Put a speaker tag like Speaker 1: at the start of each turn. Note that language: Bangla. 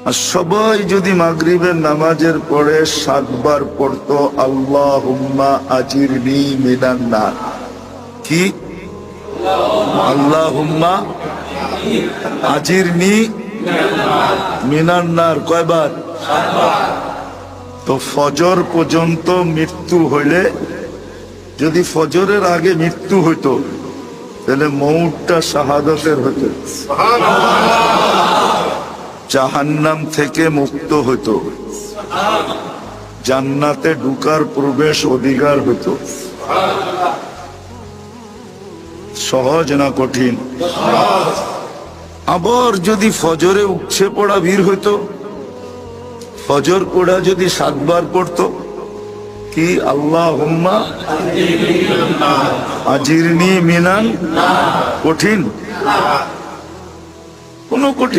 Speaker 1: আর সবাই যদি মাগরিবের নামাজের পরে 7 বার পড়তো আল্লাহুম্মা আজিরনি মিনান নার। কি? আল্লাহুম্মা আজিরনি মিনান নার। কয়বার? 7 বার। তো ফজর পর্যন্ত মৃত্যু হইলে, যদি ফজরের আগে মৃত্যু হইতো তাহলে মউতটা শাহাদাতের হতো, জাহান্নাম থেকে মুক্ত হতো, জান্নাতে ঢুকার প্রবেশ অধিকার হতো। সহজ না কঠিন? আবার যদি ফজরে উঠছে পড়া ভিড় হইতো, ফজর পড়া যদি 7 বার পড়তো, কি আল্লাহুম্মা আজিরনি মিনান, কঠিন? কোনো কঠিন